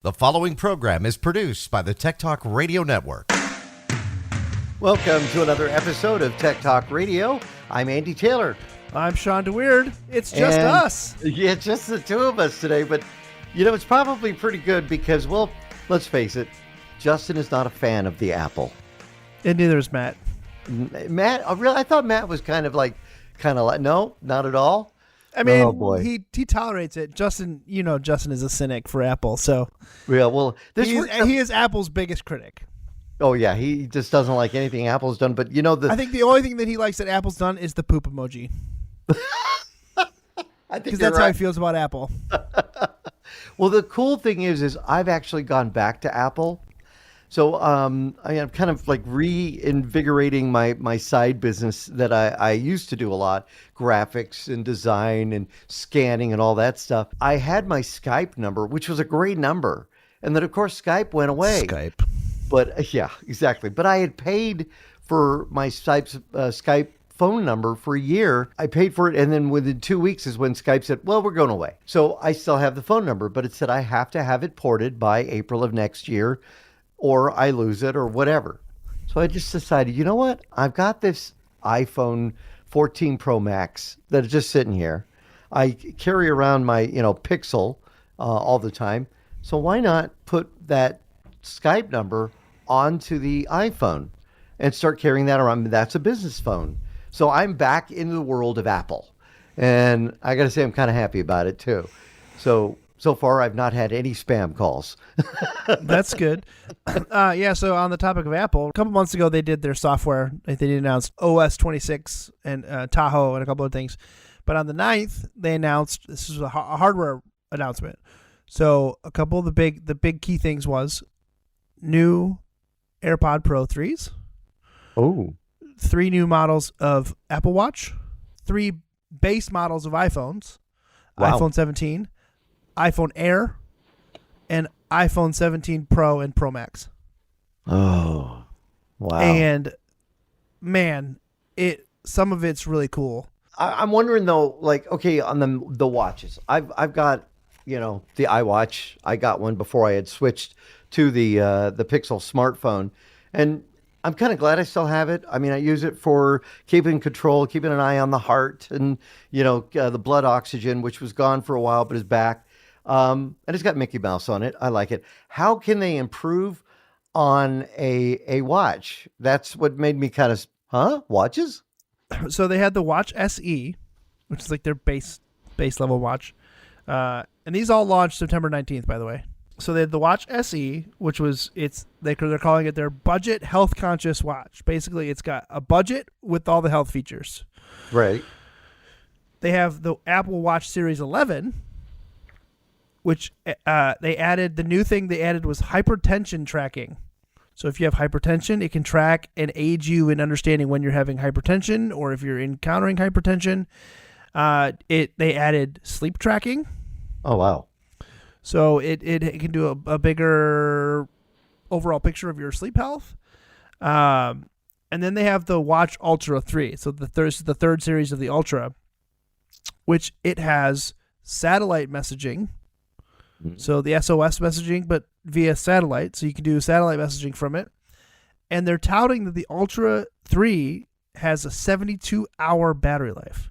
The following program is produced by the Tech Talk Radio Network. Welcome to another episode of Tech Talk Radio. I'm Andy Taylor. I'm Shawn DeWeird. It's just us. Yeah, just the two of us today. But, you know, it's probably pretty good because, well, let's face it, Justin is not a fan of the Apple. And neither is Matt. Matt, I thought Matt was kind of like, no, not at all. I mean, oh, boy. He tolerates it. Justin, Justin is a cynic for Apple, so yeah, well, he is Apple's biggest critic. Oh yeah, he just doesn't like anything Apple's done. But I think the only thing that he likes that Apple's done is the poop emoji. Because that's how he feels about Apple. Well, the cool thing is I've actually gone back to Apple. So I'm kind of like reinvigorating my side business that I used to do a lot, graphics and design and scanning and all that stuff. I had my Skype number, which was a great number. And then, of course, Skype went away. Skype. But yeah, exactly. But I had paid for my Skype phone number for a year. I paid for it. And then within 2 weeks is when Skype said, well, we're going away. So I still have the phone number, but it said I have to have it ported by April of next year, or I lose it or whatever. So I just decided, you know what? I've got this iPhone 14 Pro Max that is just sitting here. I carry around my, Pixel all the time. So why not put that Skype number onto the iPhone and start carrying that around? That's a business phone. So I'm back into the world of Apple. And I got to say, I'm kind of happy about it too. So far, I've not had any spam calls. That's good. So on the topic of Apple, a couple months ago, they did their software. They did announce OS 26 and Tahoe and a couple of things. But on the 9th, they announced, this is a hardware announcement. So a couple of the big key things was new AirPod Pro 3s. Oh. 3 new models of Apple Watch. 3 base models of iPhones. Wow. iPhone 17. iPhone Air, and iPhone 17 Pro and Pro Max. Oh, wow. And, man, some of it's really cool. I'm wondering, though, like, okay, on the watches. I've got, the iWatch. I got one before I had switched to the Pixel smartphone. And I'm kind of glad I still have it. I mean, I use it for keeping control, keeping an eye on the heart and, the blood oxygen, which was gone for a while but is back. And it's got Mickey Mouse on it. I like it. How can they improve on a watch? That's what made me kind of, watches? So they had the Watch SE, which is like their base level watch. And these all launched September 19th, by the way. So they had the Watch SE, which was, they're calling it their budget health conscious watch. Basically, it's got a budget with all the health features. Right. They have the Apple Watch Series 11, which they added. The new thing they added was hypertension tracking. So if you have hypertension, it can track and aid you in understanding when you're having hypertension or if you're encountering hypertension. They added sleep tracking. Oh, wow. So it can do a bigger overall picture of your sleep health. And then they have the Watch Ultra 3. So the third series of the Ultra, which it has satellite messaging. So the SOS messaging, but via satellite. So you can do satellite messaging from it. And they're touting that the Ultra 3 has a 72-hour battery life.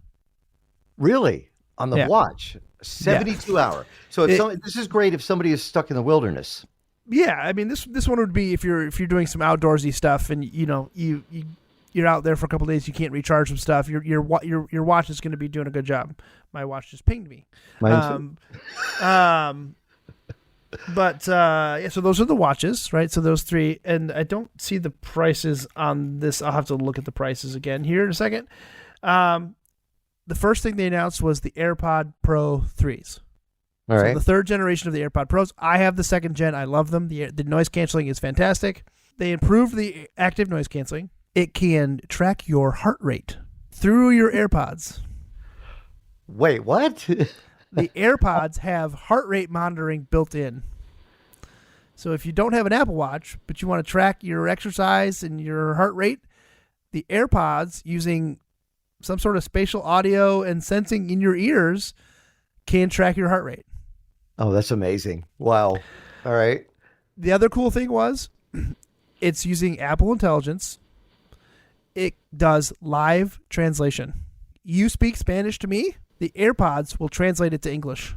Really? On the watch? 72 hour. So this is great if somebody is stuck in the wilderness. Yeah, I mean this one would be if you're doing some outdoorsy stuff and you're out there for a couple of days, you can't recharge some stuff. Your watch is going to be doing a good job. My watch just pinged me. So those are the watches, right? So those 3, and I don't see the prices on this. I'll have to look at the prices again here in a second. The first thing they announced was the AirPod Pro 3s. All right. So the 3rd generation of the AirPod Pros. I have the 2nd gen. I love them. The noise canceling is fantastic. They improved the active noise canceling. It can track your heart rate through your AirPods. Wait, what? The AirPods have heart rate monitoring built in. So if you don't have an Apple Watch, but you want to track your exercise and your heart rate, the AirPods, using some sort of spatial audio and sensing in your ears, can track your heart rate. Oh, that's amazing. Wow. All right. The other cool thing was it's using Apple Intelligence. It does live translation. You speak Spanish to me, the AirPods will translate it to English.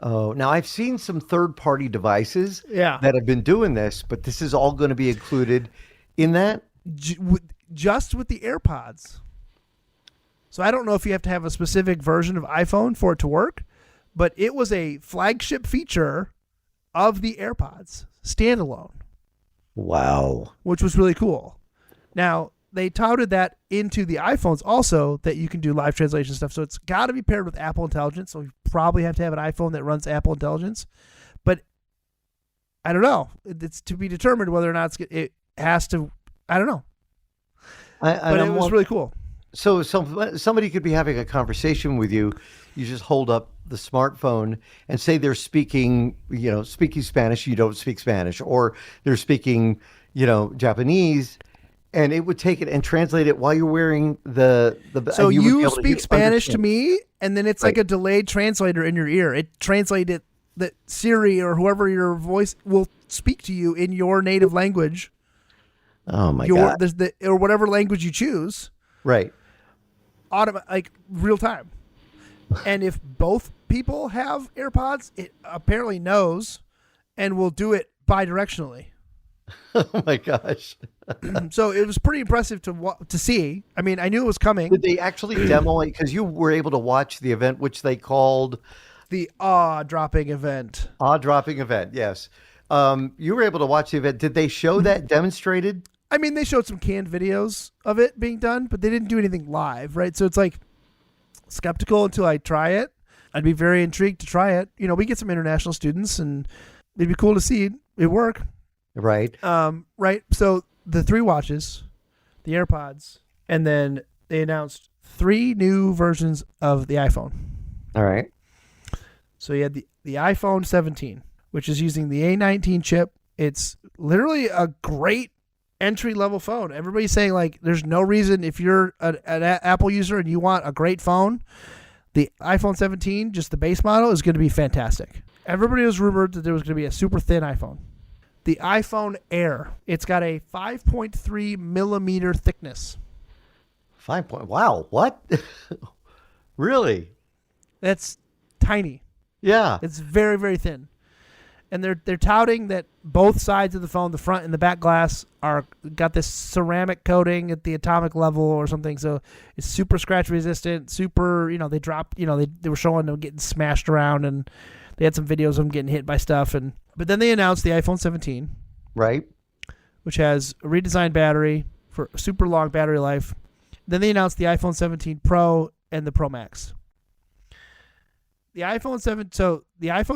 Oh, now I've seen some third-party devices Yeah. that have been doing this, but this is all going to be included in that? Just with the AirPods. So I don't know if you have to have a specific version of iPhone for it to work, but it was a flagship feature of the AirPods standalone. Wow. Which was really cool. Now, they touted that into the iPhones also, that you can do live translation stuff. So it's got to be paired with Apple Intelligence. So you probably have to have an iPhone that runs Apple Intelligence. But I don't know. It's to be determined whether or not it has to. I don't know. But it was really cool. So somebody could be having a conversation with you. You just hold up the smartphone and say they're speaking Spanish. You don't speak Spanish, or they're speaking, Japanese, and it would take it and translate it while you're wearing the. So you speak Spanish to me, and then it's Right. like a delayed translator in your ear. It translated that Siri or whoever your voice will speak to you in your native language. Oh my God! Or whatever language you choose. Right. Like real time. And if both people have AirPods, it apparently knows and will do it bidirectionally. Oh my gosh! So it was pretty impressive to see. I mean, I knew it was coming. Did they actually demo it? Because you were able to watch the event, which they called the awe-dropping event. Awe-dropping event. Yes. You were able to watch the event. Did they show that demonstrated? I mean, they showed some canned videos of it being done, but they didn't do anything live, right? So it's like skeptical until I try it. I'd be very intrigued to try it. We get some international students, and it'd be cool to see it work. Right. Right. So the 3 watches, the AirPods, and then they announced 3 new versions of the iPhone. All right. So you had the iPhone 17, which is using the A19 chip. It's literally a great entry-level phone. Everybody's saying, like, there's no reason if you're an Apple user and you want a great phone, the iPhone 17, just the base model, is going to be fantastic. Everybody was rumored that there was going to be a super thin iPhone. The iPhone Air, it's got a 5.3 millimeter thickness. Wow. What? Really? That's tiny. Yeah. It's very, very thin. And they're touting that both sides of the phone, the front and the back glass, got this ceramic coating at the atomic level or something. So it's super scratch resistant, super, they dropped, they were showing them getting smashed around, and they had some videos of them getting hit by stuff. But then they announced the iPhone 17. Right. Which has a redesigned battery for super long battery life. Then they announced the iPhone 17 Pro and the Pro Max. The iPhone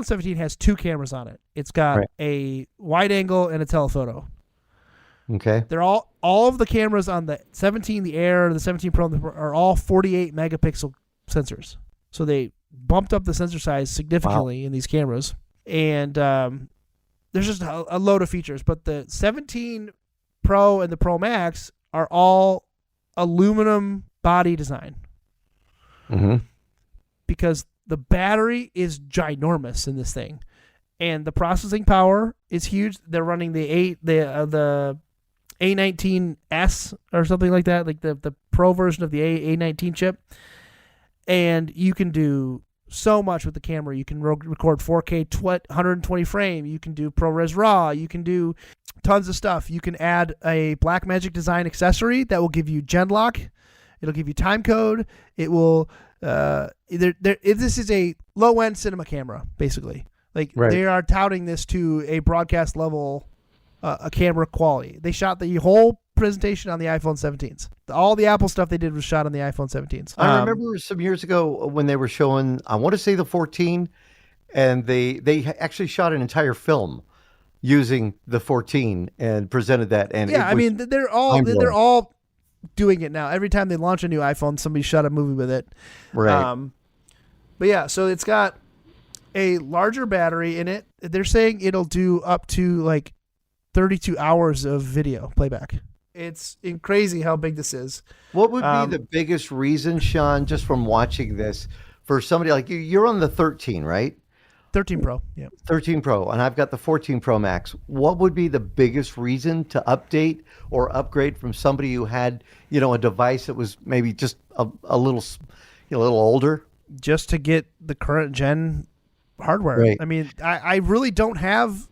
17 has 2 cameras on it. It's got a wide angle and a telephoto. Okay. They're all of the cameras on the 17, the Air, the 17 Pro, are all 48 megapixel sensors. So they bumped up the sensor size significantly in these cameras. And there's just a load of features. But the 17 Pro and the Pro Max are all aluminum body design. Mm-hmm. Because the battery is ginormous in this thing, and the processing power is huge. They're running the A19S or something like that, like the Pro version of the A19 chip, and you can do so much with the camera. You can record 4K 120 frame. You can do ProRes RAW. You can do tons of stuff. You can add a Blackmagic design accessory that will give you Genlock. It'll give you timecode. It will. This is a low-end cinema camera, basically. Like They are touting this to a broadcast level, a camera quality. They shot the whole presentation on the iPhone 17s. All the Apple stuff they did was shot on the iPhone 17s. I remember some years ago when they were showing, I want to say the 14, and they actually shot an entire film using the 14 and presented that. And yeah, I mean, they're all doing it now. Every time they launch a new iPhone, somebody shot a movie with it. Right. But yeah, so it's got a larger battery in it. They're saying it'll do up to like 32 hours of video playback. It's crazy how big this is. What would be the biggest reason, Shawn, just from watching this, for somebody like you? You're on the 13, right? 13 Pro. Yeah. 13 Pro, and I've got the 14 Pro Max. What would be the biggest reason to update or upgrade from somebody who had, a device that was maybe just a little, a little older? Just to get the current gen hardware. Right. I mean, I really don't have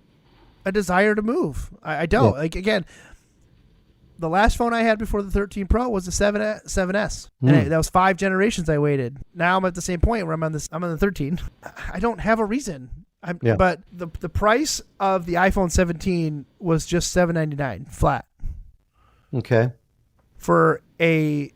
a desire to move. I don't. Yeah. Like, again, the last phone I had before the 13 Pro was the 7S. And that was 5 generations I waited. Now I'm at the same point where I'm on the 13. I don't have a reason. But the price of the iPhone 17 was just $799 flat. Okay. For a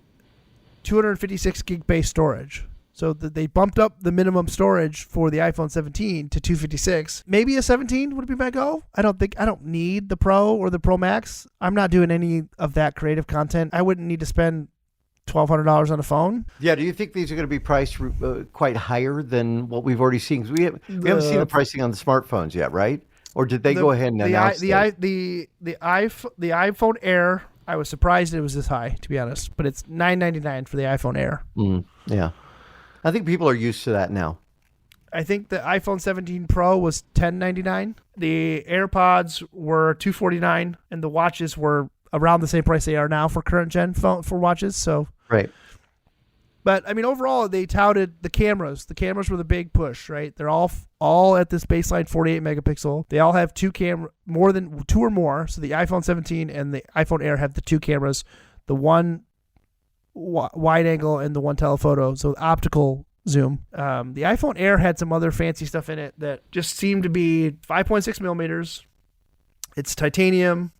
256 gig base storage. So they bumped up the minimum storage for the iPhone 17 to 256. Maybe a 17 would be my go. I don't need the Pro or the Pro Max. I'm not doing any of that creative content. I wouldn't need to spend $1,200 on a phone. Yeah. Do you think these are going to be priced quite higher than what we've already seen? Because we haven't seen the pricing on the smartphones yet, right? Or did they go ahead and announce the iPhone Air? I was surprised it was this high, to be honest. But it's $999 for the iPhone Air. Yeah. I think people are used to that now. I think the iPhone 17 Pro was $1099. The AirPods were $249, and the watches were around the same price they are now for current gen phone for watches. So right. But I mean, overall, they touted the cameras. The cameras were the big push, right? They're all at this baseline 48 megapixel. They all have more than two or more. So the iPhone 17 and the iPhone Air have the 2 cameras, the one wide angle and the one telephoto, so optical zoom. The iPhone Air had some other fancy stuff in it that just seemed to be 5.6 millimeters. It's titanium,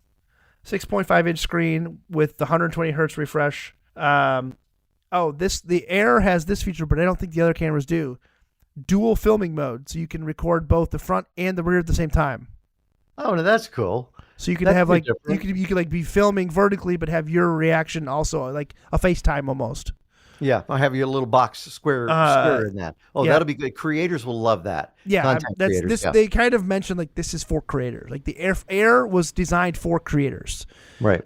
6.5 inch screen with the 120 hertz refresh. The Air has this feature, but I don't think the other cameras do. Dual filming mode, so you can record both the front and the rear at the same time. Oh, no, that's cool. So you can have you could like be filming vertically, but have your reaction also like a FaceTime almost. Yeah, I have your little box square in that. Oh, yeah. That'll be good. Creators will love that. Yeah, They kind of mentioned like this is for creators. Like the Air was designed for creators, right?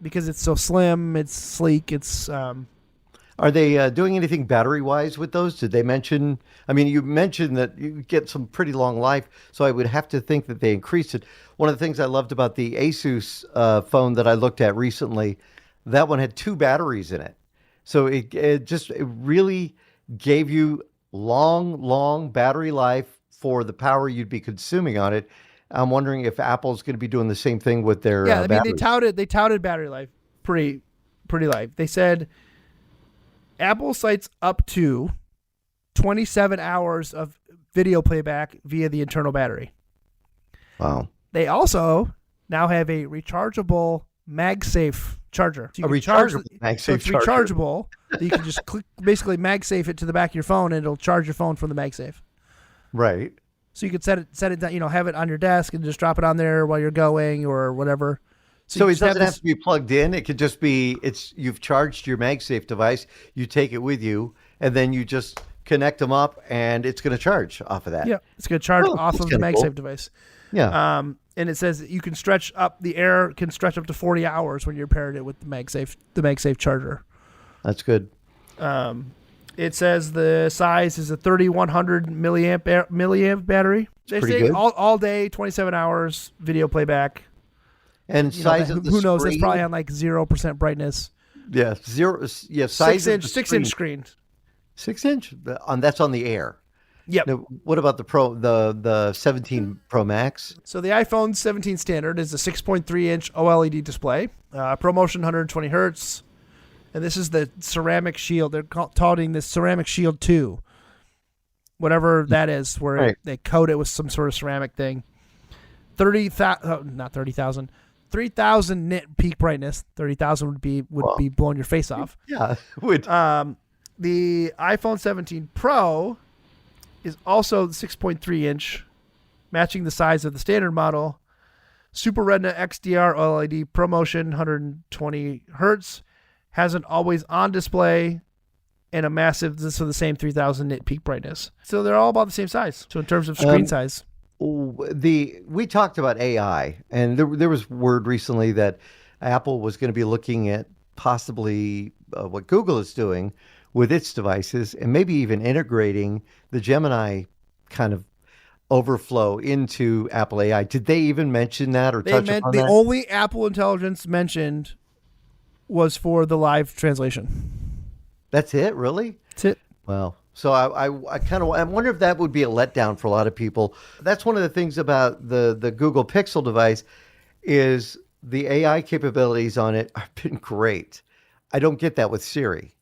Because it's so slim, it's sleek, it's. Are they doing anything battery-wise with those? Did they mention? I mean, you mentioned that you get some pretty long life, so I would have to think that they increased it. One of the things I loved about the Asus phone that I looked at recently, that one had 2 batteries in it. So it really gave you long battery life for the power you'd be consuming on it. I'm wondering if Apple's going to be doing the same thing with their batteries. They touted battery life pretty life. They said Apple cites up to 27 hours of video playback via the internal battery. Wow. They also now have a rechargeable MagSafe charger. So rechargeable. You can just basically MagSafe it to the back of your phone, and it'll charge your phone from the MagSafe. Right. So you could set it down, have it on your desk and just drop it on there while you're going or whatever. So it doesn't have to be plugged in. It could just be you've charged your MagSafe device, you take it with you, and then you just connect them up, and it's going to charge off of that. Yeah, it's going to charge off of the MagSafe device. Yeah. And it says you can stretch up, the Air can stretch up to 40 hours when you're paired it with the MagSafe charger. That's good. It says the size is a 3100 milliamp battery. They say good. all day, 27 hours video playback. And size of the who knows? screen? It's probably on like 0% brightness. Yeah, 0. Yeah, size 6-inch screen. 6 inch. That's on the Air. Yep. Now, what about the Pro? The 17 Pro Max? So the iPhone 17 standard is a 6.3-inch OLED display, ProMotion 120 hertz, and this is the ceramic shield. They're touting this ceramic shield 2, whatever that is, where they coat it with some sort of ceramic thing. 3,000 nit peak brightness. 30,000 would be blowing your face off. Yeah, would. The iPhone 17 Pro is also 6.3-inch, matching the size of the standard model. Super Retina XDR OLED ProMotion 120 hertz, has an always-on display, and a massive, so the same 3,000 nit peak brightness. So they're all about the same size. So in terms of screen size. We talked about AI, and there was word recently that Apple was going to be looking at possibly what Google is doing with its devices, and maybe even integrating the Gemini kind of overflow into Apple AI. Did they even mention that or They touch meant upon the that? only Apple Intelligence mentioned was for the live translation. That's it, really? That's it. Well, so I kind of I wonder if that would be a letdown for a lot of people. That's one of the things about the Google Pixel device is the AI capabilities on it have been great. I don't get that with Siri.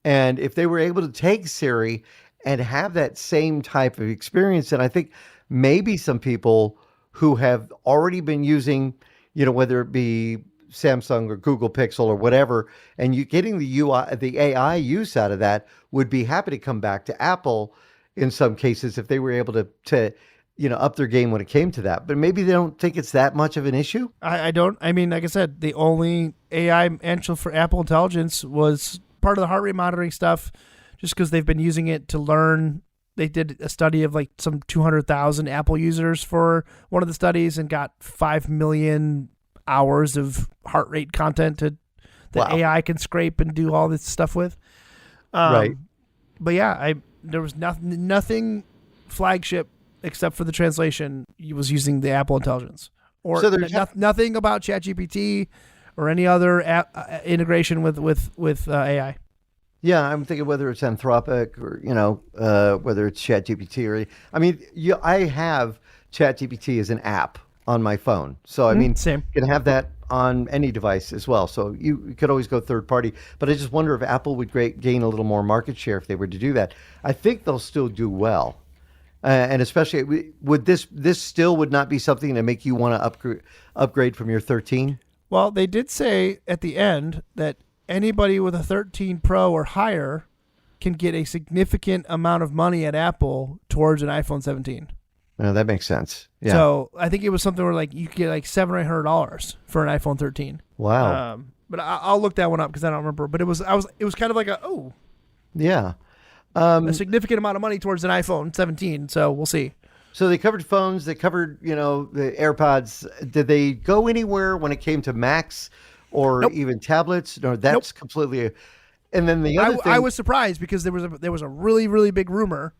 And if they were able to take Siri and have that same type of experience, then I think maybe some people who have already been using, whether it be Samsung or Google Pixel or whatever, and you getting the UI, the AI use out of that would be happy to come back to Apple in some cases if they were able to up their game when it came to that. But maybe they don't think it's that much of an issue. I don't. I mean, like I said, the only AI mentioned for Apple Intelligence was part of the heart rate monitoring stuff, just because they've been using it to learn. They did a study of like some 200,000 Apple users for one of the studies and got 5 million hours of heart rate content that Wow. AI can scrape and do all this stuff with. Right. But yeah, there was nothing flagship except for the translation. He was using the Apple Intelligence, or So there's nothing about ChatGPT or any other integration with AI. Yeah, I'm thinking whether it's Anthropic or whether it's ChatGPT or I mean, I have ChatGPT as an app on my phone, so I mean, same. you can have that on any device as well. So you could always go third party. But I just wonder if Apple would gain a little more market share if they were to do that. I think they'll still do well, and especially would this still would not be something to make you want to upgrade from your 13. Well, they did say at the end that anybody with a 13 Pro or higher can get a significant amount of money at Apple towards an iPhone 17. No, that makes sense. Yeah. So I think it was something where like you could get like $700 or $800 for an iPhone 13. Wow. But I'll look that one up because I don't remember. But it was kind of like Yeah. a significant amount of money towards an iPhone 17. So we'll see. So they covered phones. They covered the AirPods. Did they go anywhere when it came to Macs or Nope. even tablets? No, that's completely. And then the other thing, I was surprised because there was a really, really big rumor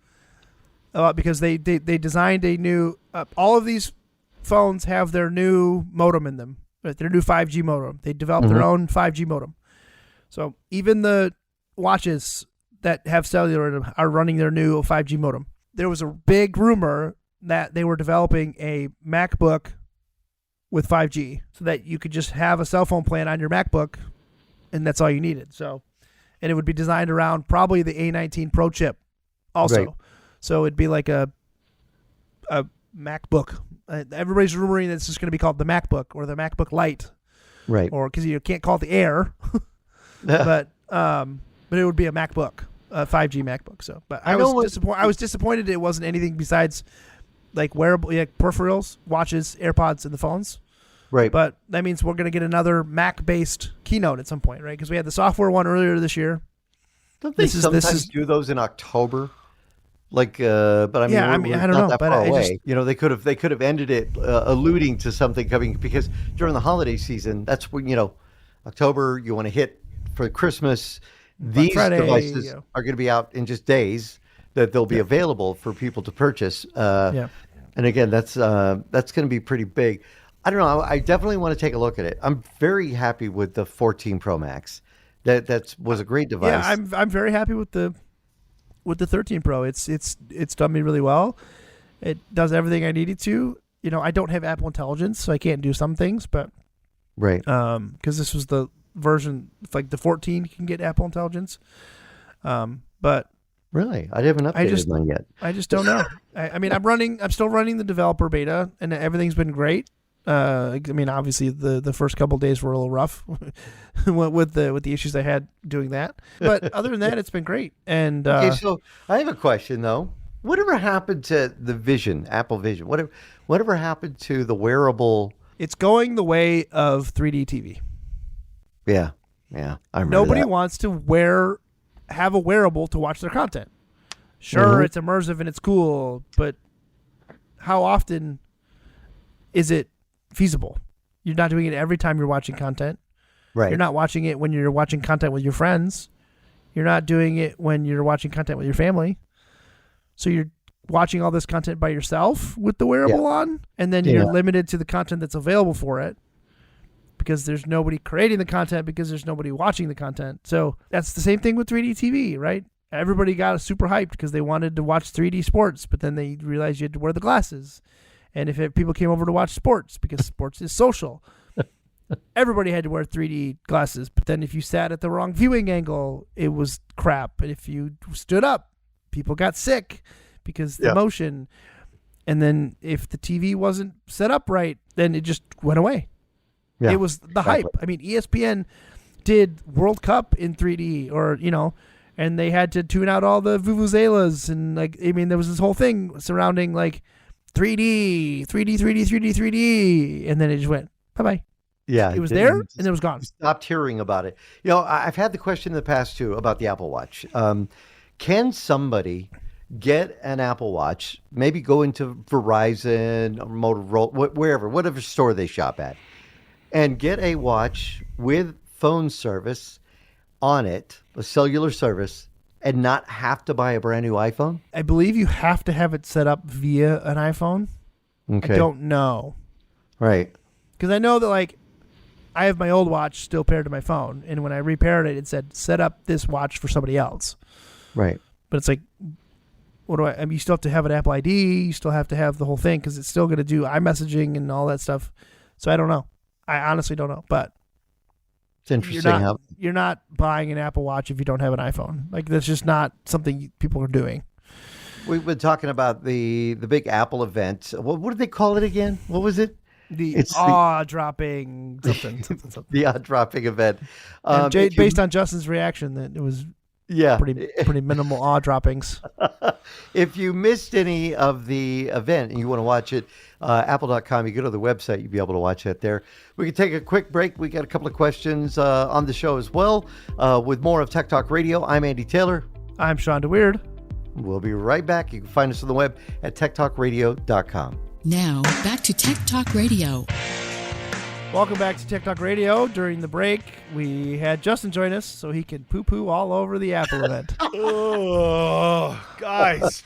because they designed a new all of these phones have their new modem in them, right? Their new 5G modem. They developed their own 5G modem. So even the watches that have cellular in them are running their new 5G modem. There was a big rumor that they were developing a MacBook with 5G so that you could just have a cell phone plan on your MacBook and that's all you needed. So, and it would be designed around probably the A19 Pro chip also. Right. So it'd be like a MacBook. Everybody's rumoring that it's just going to be called the MacBook or the MacBook Lite, right. or because you can't call it the Air, but it would be a MacBook, a 5G MacBook. So, but I was disappointed it wasn't anything besides like wearable, like peripherals, watches, AirPods, and the phones. Right. But that means we're going to get another Mac-based keynote at some point, right? Because we had the software one earlier this year. Don't they sometimes do those in October? Like, but I mean, Yeah, we're I don't not know, that but far I away. They could have ended it alluding to something coming because during the holiday season, that's when October you want to hit for Christmas. These Friday, devices are going to be out in just days that they'll be available for people to purchase. And again, that's going to be pretty big. I don't know. I definitely want to take a look at it. I'm very happy with the 14 Pro Max. That was a great device. Yeah, I'm very happy with the 13 Pro. It's done me really well. It does everything I needed to. I don't have Apple Intelligence, so I can't do some things, but right. Because this was the version, like the 14 can get Apple Intelligence. But really, I haven't updated mine yet. I just don't know. I mean, I'm still running the developer beta, and everything's been great. I mean, obviously the first couple of days were a little rough with the issues I had doing that, but other than that, it's been great. And okay, so I have a question though. Whatever happened to the Vision, Apple Vision? Whatever happened to the wearable? It's going the way of 3D TV. Yeah, I remember Nobody that. wants to have a wearable to watch their content. Sure, it's immersive and it's cool, but how often is it feasible? You're not doing it every time you're watching content. Right. You're not watching it when you're watching content with your friends. You're not doing it when you're watching content with your family. So you're watching all this content by yourself with the wearable on, and then you're limited to the content that's available for it because there's nobody creating the content, because there's nobody watching the content. So that's the same thing with 3D TV, right? Everybody got super hyped because they wanted to watch 3D sports, but then they realized you had to wear the glasses. And if people came over to watch sports, because sports is social, everybody had to wear 3D glasses. But then if you sat at the wrong viewing angle, it was crap. And if you stood up, people got sick because the motion. And then if the TV wasn't set up right, then it just went away. Yeah, it was the hype. I mean, ESPN did World Cup in 3D, or, and they had to tune out all the vuvuzelas. And there was this whole thing surrounding 3D, 3D. And then it just went, bye-bye. Yeah. It was there and it was gone. Stopped hearing about it. I've had the question in the past too about the Apple Watch. Can somebody get an Apple Watch, maybe go into Verizon or Motorola, wherever, whatever store they shop at, and get a watch with phone service on it, a cellular service, and not have to buy a brand new iPhone? I believe you have to have it set up via an iPhone. Okay. I don't know. Right. Because I know that I have my old watch still paired to my phone, and when I repaired it, it said set up this watch for somebody else. Right. But it's what do I mean, you still have to have an Apple ID, you still have to have the whole thing, because it's still going to do iMessaging and all that stuff. So I don't know. I honestly don't know, but it's interesting. You're not buying an Apple Watch if you don't have an iPhone. That's just not something people are doing. We've been talking about the big Apple event. What did they call it again? What was it? It's awe-dropping something. The awe-dropping event. Based on Justin's reaction, that it was pretty minimal awe droppings. If you missed any of the event and you want to watch it, apple.com, you go to the website, you'll be able to watch it there. We can take a quick break. We got a couple of questions on the show as well. With more of Tech Talk Radio, I'm Andy Taylor. I'm Shawn DeWeird. We'll be right back. You can find us on the web at techtalkradio.com. Now, back to Tech Talk Radio. Welcome back to Tech Talk Radio. During the break, we had Justin join us so he could poo-poo all over the Apple event. Oh, guys.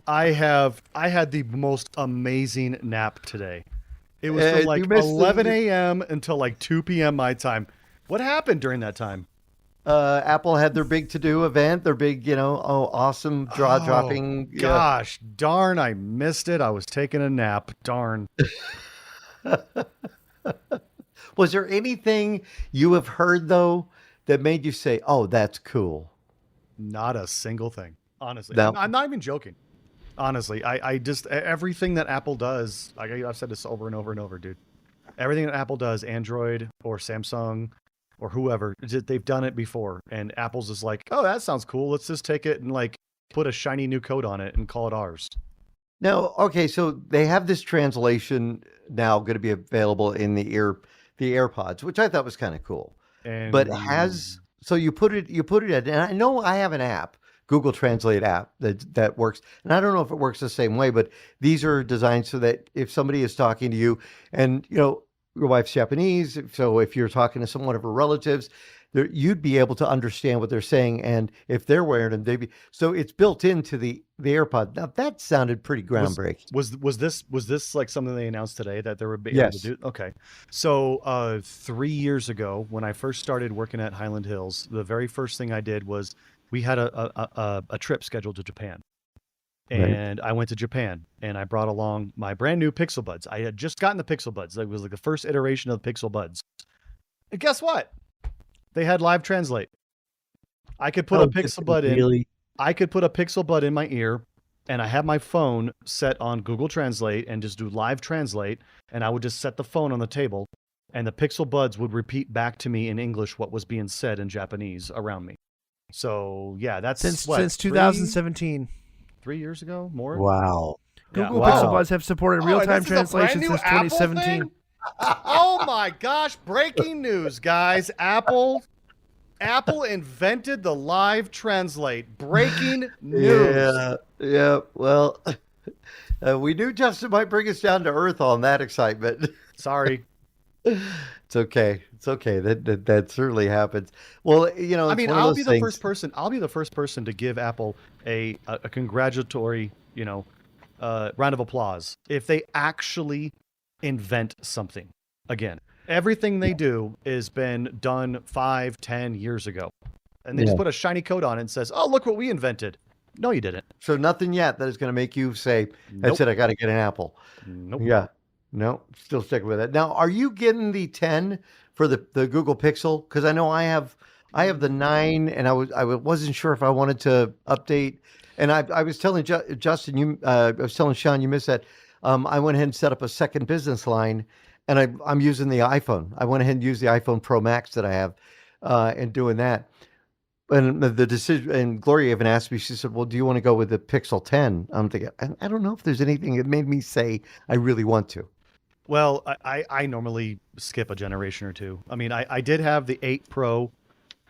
I had the most amazing nap today. It was from 11 a.m. until 2 p.m. my time. What happened during that time? Apple had their big to-do event, their big, awesome dropping. Gosh, darn, I missed it. I was taking a nap. Darn. Was there anything you have heard, though, that made you say, oh, that's cool? Not a single thing, honestly. No. I'm not even joking. Honestly, I just, everything that Apple does, I've said this over and over and over, dude. Everything that Apple does, Android or Samsung or whoever, they've done it before. And Apple's just like, oh, that sounds cool. Let's just take it and put a shiny new code on it and call it ours. Now, okay, so they have this translation now going to be available in the AirPods, which I thought was kind of cool. But so you put it in, and I know I have an app, Google Translate app that works, and I don't know if it works the same way, but these are designed so that if somebody is talking to you, and your wife's Japanese, so if you're talking to someone of her relatives, you'd be able to understand what they're saying, and if they're wearing them, so it's built into the AirPod. Now that sounded pretty groundbreaking. Was this something they announced today that they were able to do? Okay, so 3 years ago, when I first started working at Highland Hills, the very first thing I did was we had a trip scheduled to Japan. And I went to Japan, and I brought along my brand new Pixel Buds. I had just gotten the Pixel Buds. It was the first iteration of the Pixel Buds. And guess what? They had live translate. I could put a Pixel Bud in. I could put a Pixel Bud in my ear, and I had my phone set on Google Translate and just do live translate. And I would just set the phone on the table, and the Pixel Buds would repeat back to me in English what was being said in Japanese around me. So yeah, that's since 2017. 3 years ago, more. Wow. Google Pixel Buds have supported real-time translation since 2017. Oh my gosh, breaking news, guys. Apple invented the live translate. Breaking news. Yeah. Well, we knew Justin might bring us down to earth on that excitement. Sorry. It's okay. That certainly happens. Well, I'll be the first person to give Apple a congratulatory, round of applause if they actually invent something again. Everything they do has been done 5-10 years ago, and they just put a shiny coat on it and says, oh, look what we invented. No, you didn't. So nothing yet that is going to make you say, that's Nope. it, I got to get an Apple. Nope. Yeah. No, still sticking with it. Now, are you getting the 10 for the Google Pixel? Because I know I have the 9, and I wasn't sure if I wanted to update. And I was telling Justin, I was telling Shawn, you missed that. I went ahead and set up a second business line, and I'm using the iPhone. I went ahead and used the iPhone Pro Max that I have, and doing that. And the decision, and Gloria even asked me, she said, well, do you want to go with the Pixel 10? I'm thinking, I don't know if there's anything that made me say I really want to. Well, I normally skip a generation or two. I mean, I did have the 8 Pro,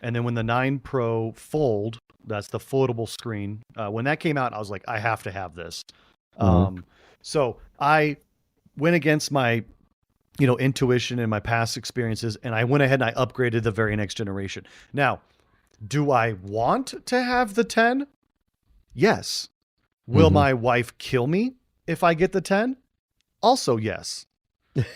and then when the 9 Pro Fold, that's the foldable screen, when that came out, I was like, I have to have this. So I went against my intuition and my past experiences, and I went ahead and I upgraded the very next generation. Now, do I want to have the 10? Yes. Will my wife kill me if I get the 10? Also, yes.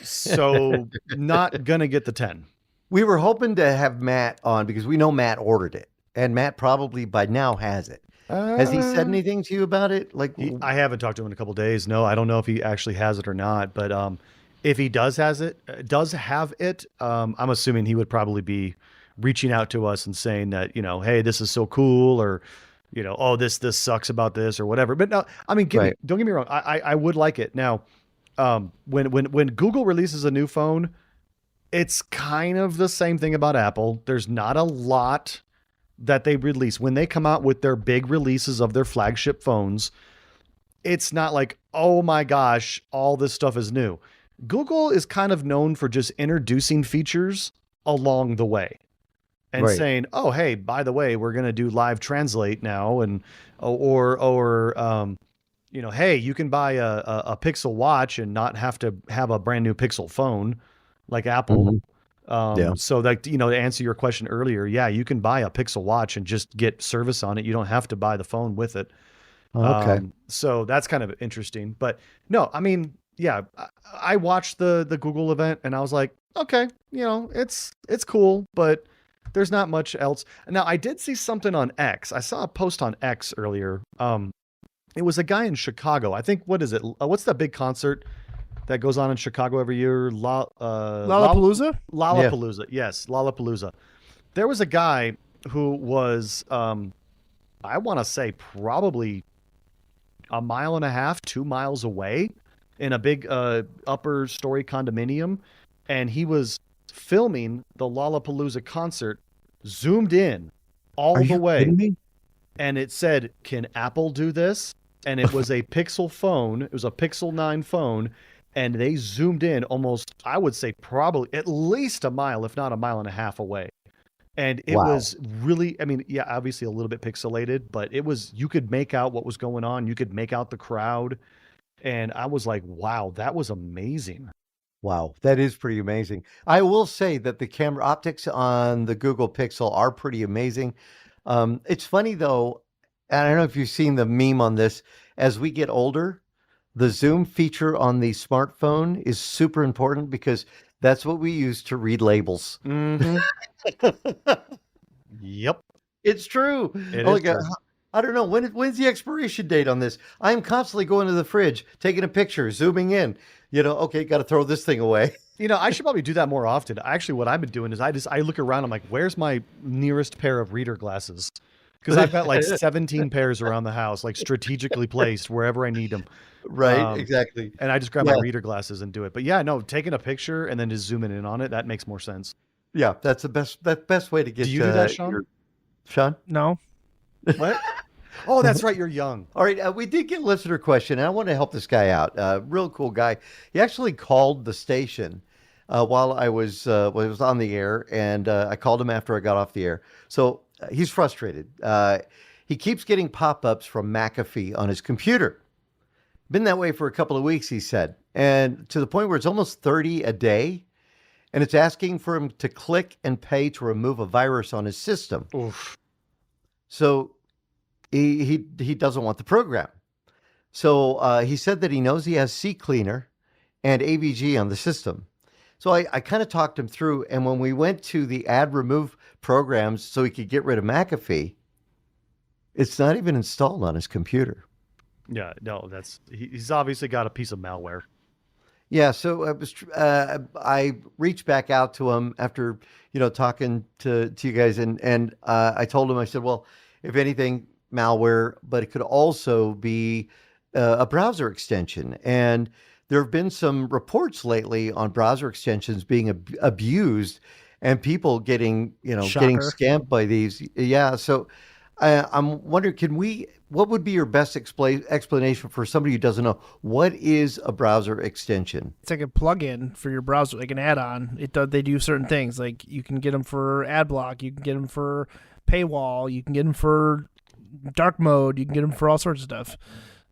So not going to get the 10. We were hoping to have Matt on because we know Matt ordered it, and Matt probably by now has it. Has he said anything to you about it? Like, I haven't talked to him in a couple of days. No, I don't know if he actually has it or not, but if he does have it, I'm assuming he would probably be reaching out to us and saying that, hey, this is so cool, or, oh, this sucks about this or whatever. But no, I mean, don't get me wrong. I would like it. Now, when Google releases a new phone, it's kind of the same thing about Apple. There's not a lot that they release. When they come out with their big releases of their flagship phones, it's not like, oh my gosh, all this stuff is new. Google is kind of known for just introducing features along the way and saying, oh, hey, by the way, we're going to do live translate now. And, hey, you can buy a Pixel watch and not have to have a brand new Pixel phone like Apple. So that, to answer your question earlier, yeah, you can buy a Pixel watch and just get service on it. You don't have to buy the phone with it. Okay. So that's kind of interesting, but no, I mean, yeah, I watched the Google event and I was like, okay, it's cool, but there's not much else. Now I did see something on X. I saw a post on X earlier. It was a guy in Chicago. I think, what is it? What's that big concert that goes on in Chicago every year? Lollapalooza? Lollapalooza. Yeah. Yes. Lollapalooza. There was a guy who was, I want to say probably 1.5 miles, 2 miles away in a big, upper story condominium. And he was filming the Lollapalooza concert, zoomed in all the way. And it said, can Apple do this? And it was a Pixel phone. It was a Pixel 9 phone. And they zoomed in almost, I would say probably at least 1 mile, if not 1.5 miles away. And it was really, I mean, yeah, obviously a little bit pixelated, but it was, you could make out what was going on. You could make out the crowd. And I was like, wow, that was amazing. Wow, that is pretty amazing. I will say that the camera optics on the Google Pixel are pretty amazing. It's funny though, and I don't know if you've seen the meme on this, as we get older, the zoom feature on the smartphone is super important because that's what we use to read labels. Yep. It's true. I don't know. When's the expiration date on this? I'm constantly going to the fridge, taking a picture, zooming in. Okay, got to throw this thing away. I should probably do that more often. Actually, what I've been doing is I look around. I'm like, where's my nearest pair of reader glasses? Because I've got like 17 pairs around the house, like strategically placed wherever I need them. Right, exactly. And I just grab my reader glasses and do it. But yeah, no, taking a picture and then just zooming in on it, that makes more sense. Yeah, that's the best way to get. Do you do that, Shawn? Shawn? No. What? Oh, that's right. You're young. All right. We did get a listener question, and I want to help this guy out. Real cool guy. He actually called the station while I was on the air, and I called him after I got off the air. So he's frustrated. He keeps getting pop-ups from McAfee on his computer. Been that way for a couple of weeks, he said, and to the point where it's almost 30 a day, and it's asking for him to click and pay to remove a virus on his system. Oof. So he doesn't want the program. So he said that he knows he has CCleaner and AVG on the system. So I kind of talked him through, and when we went to the add remove programs so he could get rid of McAfee, it's not even installed on his computer. Yeah, no, he's obviously got a piece of malware. Yeah, so I reached back out to him after talking to you guys, and I told him, I said, well, if anything, malware, but it could also be a browser extension. And there have been some reports lately on browser extensions being abused and people getting getting Shocker. scammed by these. Yeah, so I'm wondering, what would be your best explanation for somebody who doesn't know what is a browser extension? It's like a plugin for your browser, like an add-on. They do certain things, like you can get them for ad block, you can get them for paywall, you can get them for dark mode, you can get them for all sorts of stuff.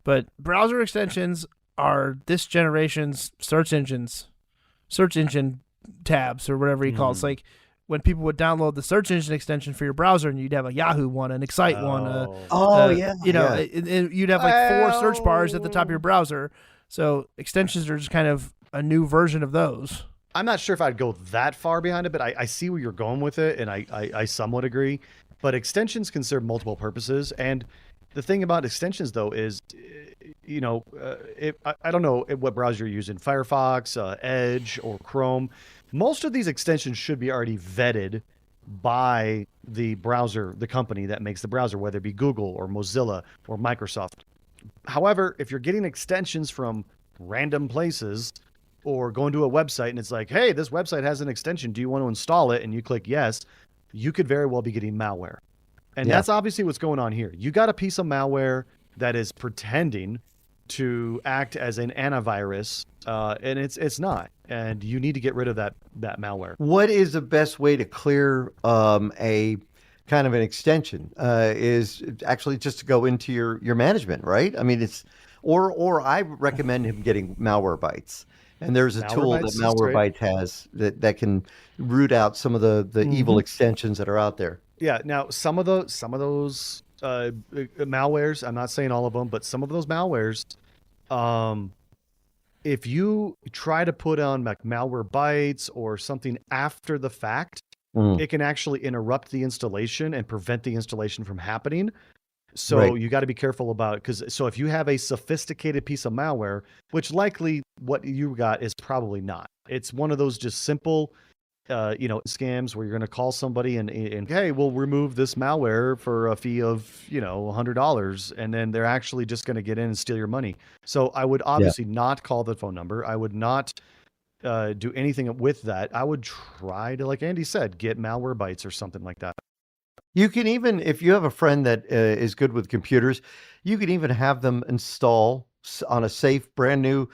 But browser extensions are this generation's search engine tabs or whatever you call it. It's like when people would download the search engine extension for your browser, and you'd have a Yahoo one, an Excite one, you'd have like 4 search bars at the top of your browser. So extensions are just kind of a new version of those. I'm not sure if I'd go that far behind it, but I see where you're going with it, and I somewhat agree. But extensions can serve multiple purposes, and the thing about extensions, though, is, I don't know what browser you're using, Firefox, Edge, or Chrome. Most of these extensions should be already vetted by the browser, the company that makes the browser, whether it be Google or Mozilla or Microsoft. However, if you're getting extensions from random places or going to a website and it's like, hey, this website has an extension, do you want to install it? And you click yes, you could very well be getting malware. And that's obviously what's going on here. You got a piece of malware that is pretending to act as an antivirus, and it's not. And you need to get rid of that malware. What is the best way to clear a kind of an extension? Is actually just to go into your management, right? I mean, or I recommend him getting Malwarebytes. And there's a tool that Malwarebytes has that can root out some of the evil extensions that are out there. Yeah. Now, some of those malwares, I'm not saying all of them, but some of those malwares, if you try to put on like Malwarebytes or something after the fact, it can actually interrupt the installation and prevent the installation from happening. So you got to be careful about it, so if you have a sophisticated piece of malware, which likely what you got is probably not. It's one of those just simple scams where you're going to call somebody and hey, we'll remove this malware for a fee of $100, and then they're actually just going to get in and steal your money. So I would obviously not call the phone number. I would not do anything with that. I would try to, like Andy said, get Malwarebytes or something like that. You can even, if you have a friend that is good with computers, you can even have them install on a safe, brand new,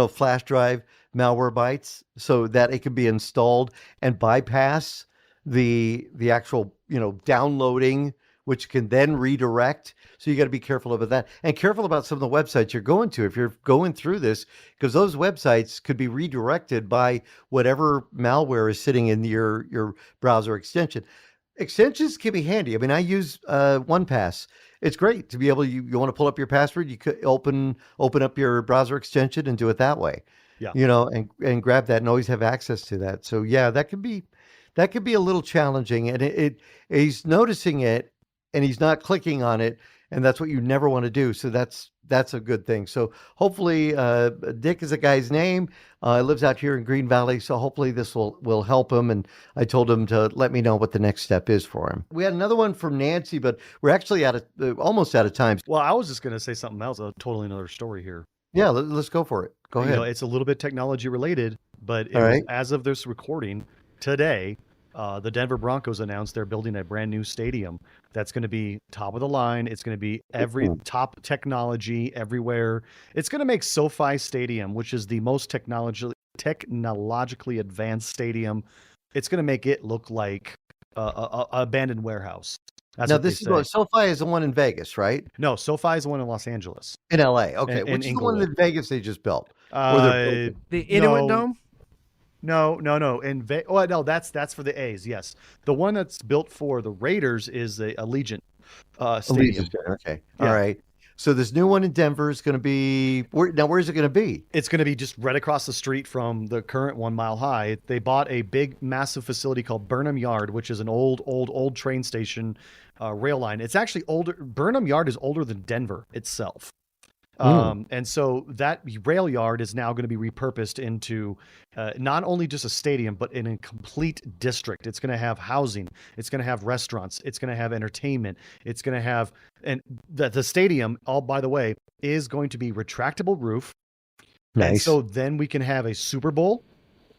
flash drive, Malwarebytes, so that it can be installed and bypass the actual, downloading, which can then redirect. So you got to be careful about that, and careful about some of the websites you're going to if you're going through this, because those websites could be redirected by whatever malware is sitting in your browser extension. Extensions can be handy. I mean, I use 1Pass. It's great to be able to, you want to pull up your password, you could open up your browser extension and do it that way. Yeah. And grab that and always have access to that. So yeah, that could be a little challenging, and he's noticing it and he's not clicking on it, and that's what you never want to do. So that's a good thing. So hopefully, Dick is a guy's name. Lives out here in Green Valley. So hopefully this will help him. And I told him to let me know what the next step is for him. We had another one from Nancy, but we're actually almost out of time. Well, I was just going to say something else, a totally another story here. Yeah, let's go for it. Go ahead. It's a little bit technology related, but as of this recording today, the Denver Broncos announced they're building a brand new stadium that's going to be top of the line. It's going to be every top technology everywhere. It's going to make SoFi Stadium, which is the most technologically advanced stadium. It's going to make it look like a abandoned warehouse. Now, SoFi is the one in Vegas, right? No, SoFi is the one in Los Angeles. In LA. Okay. Which is the one in Vegas they just built? The Inuit Dome? No. No, that's for the A's. Yes, the one that's built for the Raiders is the Allegiant Stadium. Okay, yeah. All right. So this new one in Denver is going to be where's it going to be? It's going to be just right across the street from the current 1 Mile High. They bought a big, massive facility called Burnham Yard, which is an old train station rail line. It's actually older. Burnham Yard is older than Denver itself. And so that rail yard is now going to be repurposed into not only just a stadium, but in a complete district. It's going to have housing. It's going to have restaurants. It's going to have entertainment. It's going to have, and the stadium, all by the way, is going to be retractable roof. Nice. And so then we can have a Super Bowl.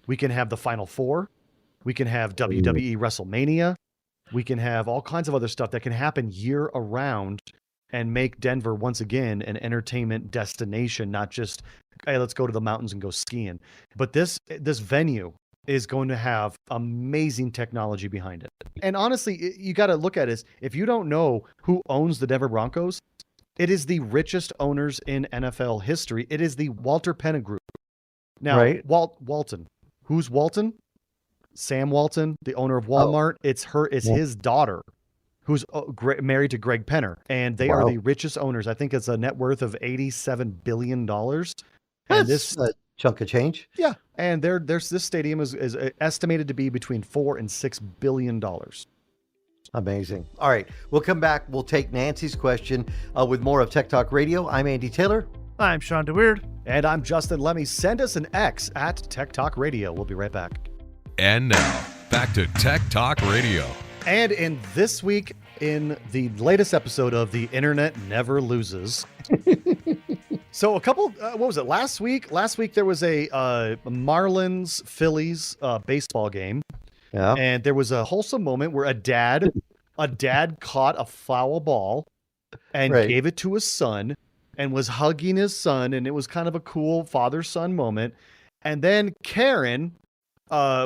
We can have the Final Four. We can have WWE WrestleMania. We can have all kinds of other stuff that can happen year around and make Denver once again an entertainment destination, not just, hey, let's go to the mountains and go skiing. But this venue is going to have amazing technology behind it. And honestly, you got to look at it as, if you don't know who owns the Denver Broncos, it is the richest owners in NFL history. It is the Walter Penna Group. Now, right. Walton. Who's Walton? Sam Walton, the owner of Walmart. It's his daughter, who's married to Greg Penner, and they are the richest owners. I think it's a net worth of $87 billion. And That's a chunk of change. Yeah, and this stadium is estimated to be between $4 and $6 billion. Amazing. All right, we'll come back. We'll take Nancy's question with more of Tech Talk Radio. I'm Andy Taylor. I'm Shawn DeWeird. And I'm Justin Lemmy. Send us an X at Tech Talk Radio. We'll be right back. And now, back to Tech Talk Radio. And in this week, in the latest episode of The Internet Never Loses. So a couple, what was it, last week? Last week there was a Marlins-Phillies baseball game. Yeah. And there was a wholesome moment where a dad caught a foul ball and gave it to his son and was hugging his son. And it was kind of a cool father-son moment. And then Karen,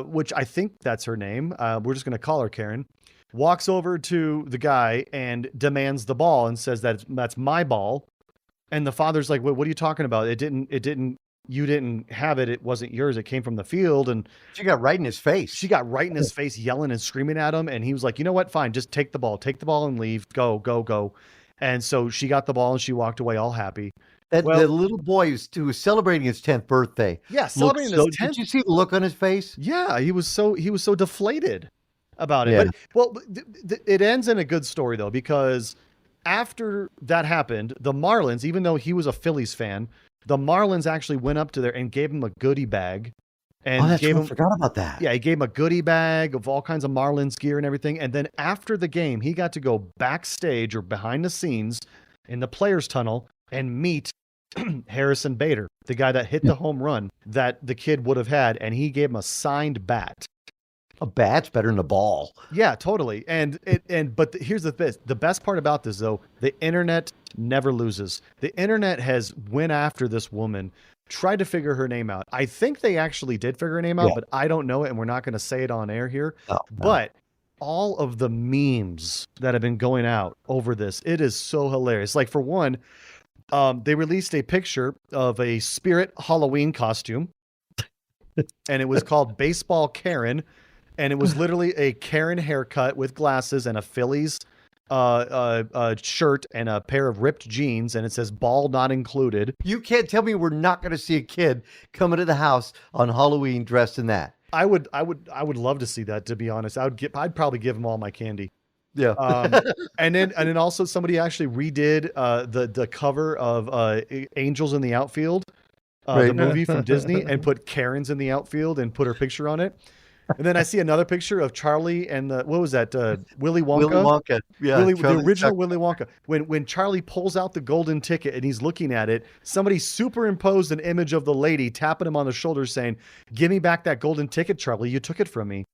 which I think that's her name, we're just going to call her Karen, walks over to the guy and demands the ball and says that's my ball. And the father's like, what are you talking about? You didn't have it. It wasn't yours. It came from the field. And she got right in his face. She got right in his face, yelling and screaming at him. And he was like, you know what? Fine. Just take the ball and leave. Go. And so she got the ball and she walked away all happy. The little boy who was celebrating his 10th birthday. Yeah. Celebrating his 10th. Did you see the look on his face? Yeah. He was so deflated about it. Yeah. But it ends in a good story though, because after that happened, the Marlins, even though he was a Phillies fan, the Marlins actually went up to there and gave him a goodie bag. And I forgot about that. Yeah, he gave him a goodie bag of all kinds of Marlins gear and everything. And then after the game, he got to go backstage or behind the scenes in the players' tunnel and meet Harrison Bader, the guy that hit the home run that the kid would have had. And he gave him a signed bat. A bat's better than a ball. Yeah, totally. But here's the best part about this though, the internet never loses. The internet has went after this woman, tried to figure her name out. I think they actually did figure her name out, but I don't know it, and we're not going to say it on air here. Oh, no. But all of the memes that have been going out over this, it is so hilarious. Like for one, they released a picture of a Spirit Halloween costume, and it was called Baseball Karen. And it was literally a Karen haircut with glasses and a Phillies shirt and a pair of ripped jeans. And it says ball not included. You can't tell me we're not going to see a kid coming to the house on Halloween dressed in that. I would love to see that, to be honest. I'd probably give him all my candy. Yeah. And then also somebody actually redid the cover of Angels in the Outfield, the movie from Disney, and put Karen's in the outfield and put her picture on it. And then I see another picture of Charlie and what was that? Willy Wonka. Willy Wonka. Yeah. The original Willy Wonka. When Charlie pulls out the golden ticket and he's looking at it, somebody superimposed an image of the lady tapping him on the shoulder saying, "Give me back that golden ticket, Charlie. You took it from me."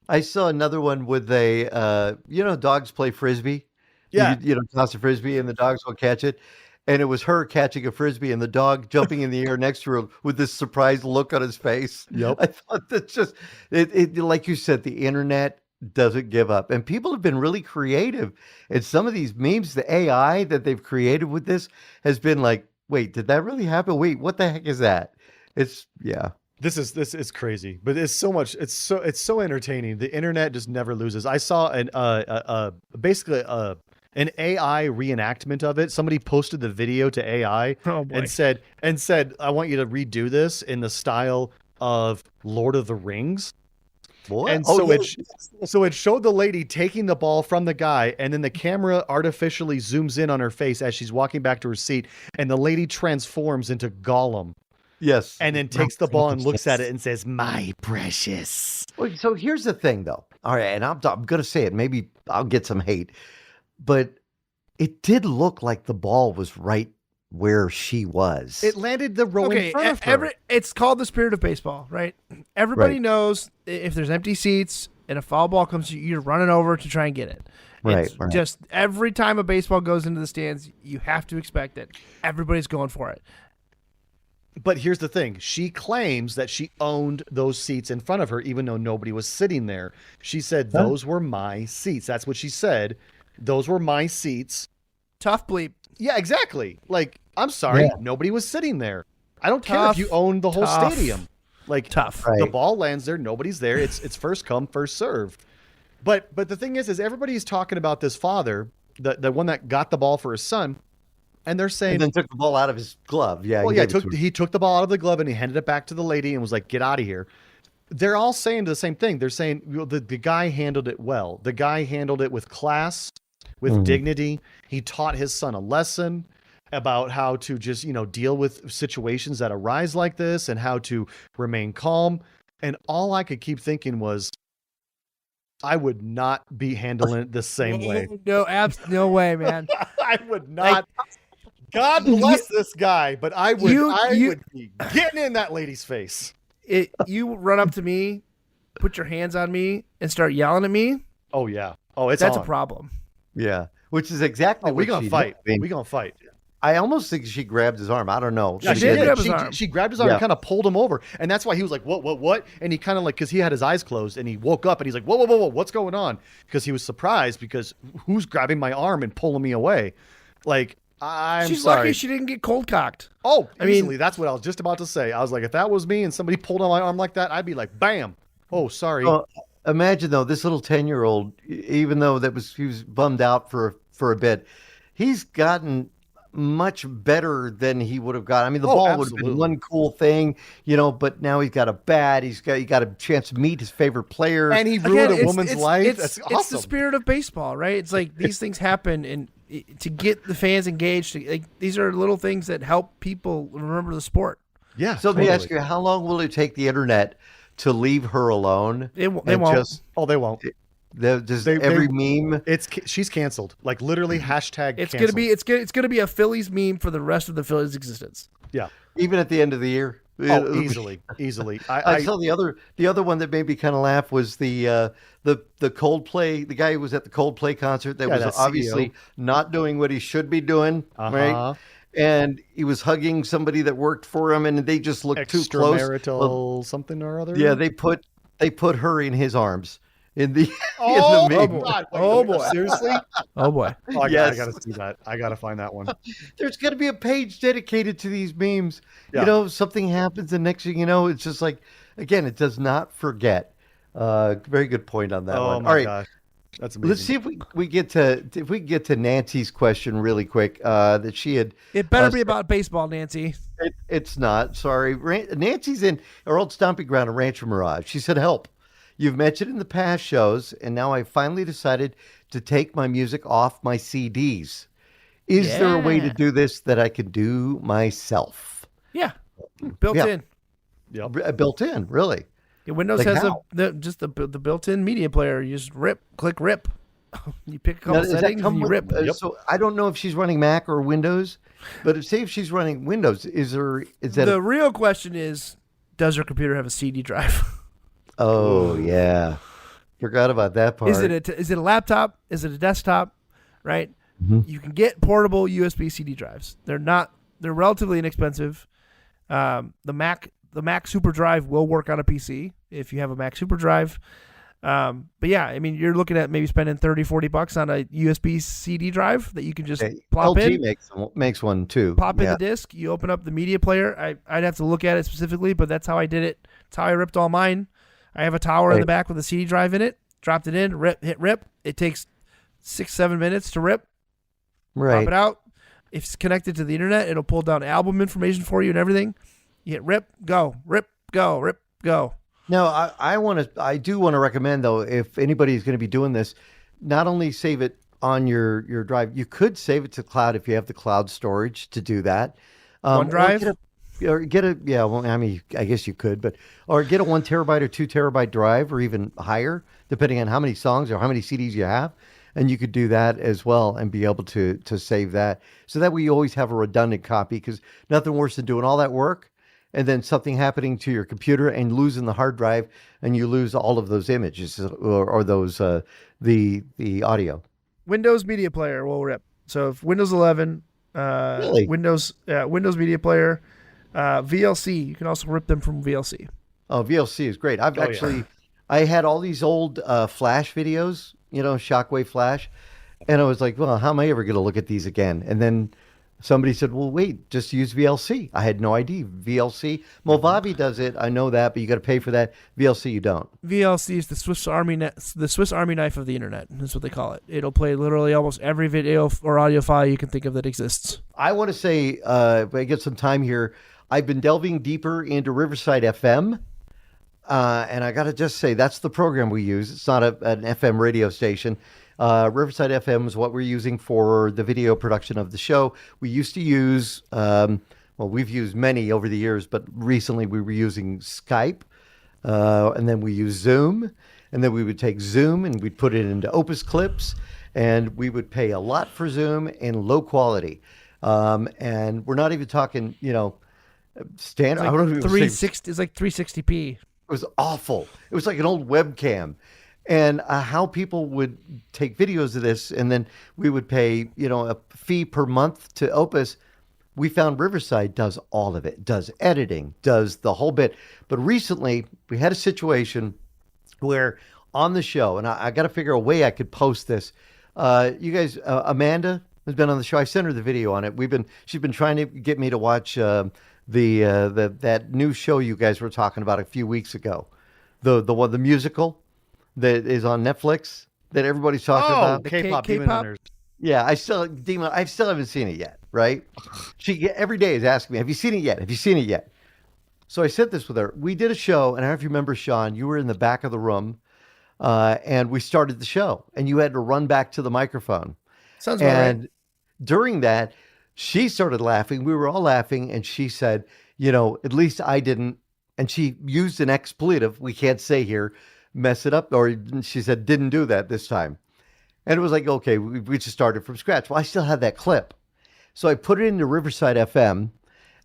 I saw another one with dogs play Frisbee. Yeah. Toss a Frisbee and the dogs will catch it. And it was her catching a Frisbee and the dog jumping in the air next to her with this surprised look on his face. Yep. I thought that's just, it like you said, the internet doesn't give up. And people have been really creative. And some of these memes, the AI that they've created with this has been like, wait, did that really happen? Wait, what the heck is that? This is crazy, but it's so much. It's so entertaining. The internet just never loses. I saw basically an AI reenactment of it. Somebody posted the video to AI and said, I want you to redo this in the style of Lord of the Rings. What? And so it showed the lady taking the ball from the guy, and then the camera artificially zooms in on her face as she's walking back to her seat, and the lady transforms into Gollum. Yes. And then takes the ball and looks at it and says, "My precious." Well, so here's the thing, though. All right, and I'm going to say it. Maybe I'll get some hate, but it did look like the ball was right where she was. It landed the row in front of her. It's called the spirit of baseball, right? Everybody knows if there's empty seats and a foul ball comes, you're running over to try and get it. Right, It's just every time a baseball goes into the stands, you have to expect it. Everybody's going for it. But here's the thing. She claims that she owned those seats in front of her, even though nobody was sitting there. She said, those were my seats. That's what she said. Those were my seats. Tough bleep. Yeah, exactly. Like, I'm sorry. Nobody was sitting there. I don't care if you own the whole stadium. Like, the ball lands there. Nobody's there. It's first come, first serve. But the thing is everybody's talking about this father, the one that got the ball for his son. And they're saying, and then took the ball out of his glove. Yeah. Well, he took the ball out of the glove and he handed it back to the lady and was like, "Get out of here." They're all saying the same thing. They're saying, well, the guy handled it well. The guy handled it with class, with dignity. He taught his son a lesson about how to just, deal with situations that arise like this and how to remain calm. And all I could keep thinking was, I would not be handling it the same way. No way, man. I would not. God bless this guy, but I would be getting in that lady's face. You run up to me, put your hands on me, and start yelling at me. Oh yeah. Oh, that's a problem. Yeah, which is exactly what we're gonna fight. We're gonna fight. I almost think she grabbed his arm. I don't know. Yeah, she grabbed his arm and kind of pulled him over, and that's why he was like, "What?" And he kind of because he had his eyes closed, and he woke up, and he's like, "Whoa, what's going on?" Because he was surprised because who's grabbing my arm and pulling me away? Like. She's lucky she didn't get cold cocked. Oh, easily. That's what I was just about to say. I was like, if that was me and somebody pulled on my arm like that, I'd be like, bam. Oh, sorry. Imagine though, this little 10-year-old, even though he was bummed out for a bit, he's gotten much better than he would have got. I mean, the ball would have been one cool thing, but now he's got a bat. He got a chance to meet his favorite player. And he ruined a woman's life. That's awesome. It's the spirit of baseball, right? It's like these things happen and to get the fans engaged, these are little things that help people remember the sport. Yeah. So let me ask you, how long will it take the internet to leave her alone? They won't. They won't. Every meme. She's canceled. Like literally hashtag. It's canceled. gonna be a Phillies meme for the rest of the Phillies' existence. Yeah. Even at the end of the year. Oh, easily. I saw the other one that made me kind of laugh was the Coldplay. The guy who was at the Coldplay concert that was obviously not doing what he should be doing, right? And he was hugging somebody that worked for him, and they just looked too close. Extramarital something or other. Yeah, they put her in his arms. In the meme. God, boy! Seriously? Oh boy! Oh, I gotta see that. I gotta find that one. There's gonna be a page dedicated to these memes. Yeah. Something happens, and next thing you know, it's just like, again, it does not forget. Very good point on that one. Oh my gosh, that's amazing. Let's see if we get to Nancy's question really quick. That she had. It better be about baseball, Nancy. It's not. Sorry, Nancy's in our old stomping ground in Rancho Mirage. She said, "Help. You've mentioned in the past shows, and now I finally decided to take my music off my CDs. Is there a way to do this that I can do myself?" Yeah, built in. Yeah, built in, really. Yeah, Windows has the built-in media player. You just click rip. You pick a couple settings and you rip. So I don't know if she's running Mac or Windows, but if she's running Windows, the real question is, does her computer have a CD drive? Oh, yeah. Forgot about that part. Is it a laptop? Is it a desktop? Right? Mm-hmm. You can get portable USB CD drives. They're relatively inexpensive. The Mac Super Drive will work on a PC if you have a Mac Super Drive. But yeah, I mean, you're looking at maybe spending $30-$40 on a USB CD drive that you can just plop in. LG makes one too. Pop in the disc. You open up the media player. I'd have to look at it specifically, but that's how I did it. That's how I ripped all mine. I have a tower in the back with a CD drive in it. Dropped it in, hit rip. It takes 6-7 minutes to rip. Right. Pop it out. If it's connected to the internet, it'll pull down album information for you and everything. You hit rip, go, rip, go, rip, go. Now, I do want to recommend though, if anybody's going to be doing this, not only save it on your drive, you could save it to cloud if you have the cloud storage to do that. OneDrive? Or get a yeah. Well, I mean, I guess you could, or get a 1 terabyte or 2 terabyte drive, or even higher, depending on how many songs or how many CDs you have, and you could do that as well and be able to save that. So that way you always have a redundant copy, because nothing worse than doing all that work and then something happening to your computer and losing the hard drive, and you lose all of those images or those the audio. Windows Media Player will rip. So if Windows 11, Really? Windows Media Player, VLC, you can also rip them from VLC. Oh, VLC is great. I had all these old Flash videos, Shockwave Flash, and I was like, well, how am I ever going to look at these again? And then somebody said, well, wait, just use VLC. I had no idea. VLC, Movavi does it. I know that, but you got to pay for that. VLC, you don't. VLC is the Swiss Army knife of the internet. That's what they call it. It'll play literally almost every video or audio file you can think of that exists. I want to say, if I get some time here, I've been delving deeper into Riverside FM. And I got to just say, that's the program we use. It's not an FM radio station. Riverside FM is what we're using for the video production of the show. We used to use, we've used many over the years, but recently we were using Skype. And then we use Zoom. And then we would take Zoom and we'd put it into Opus clips. And we would pay a lot for Zoom in low quality. And we're not even talking, standard. It's like I don't know if 360. It's like 360p. It was awful. It was like an old webcam. And how people would take videos of this, and then we would pay, a fee per month to Opus. We found Riverside does all of it, does editing, does the whole bit. But recently, we had a situation where on the show, and I got to figure a way I could post this. You guys, Amanda has been on the show. I sent her the video on it. She's been trying to get me to watch that new show you guys were talking about a few weeks ago, the musical that is on Netflix that everybody's talking about. K-pop Demon Hunters. Yeah, I still haven't seen it yet. Right? She every day is asking me, "Have you seen it yet? Have you seen it yet?" So I said this with her. We did a show, and I don't know if you remember, Shawn. You were in the back of the room, and we started the show, and you had to run back to the microphone. Sounds about right. During that, she started laughing. We were all laughing, and she said, at least I didn't. And she used an expletive we can't say here, mess it up. Or she said, didn't do that this time. And it was like, okay, we just started from scratch. Well, I still had that clip. So I put it into Riverside FM,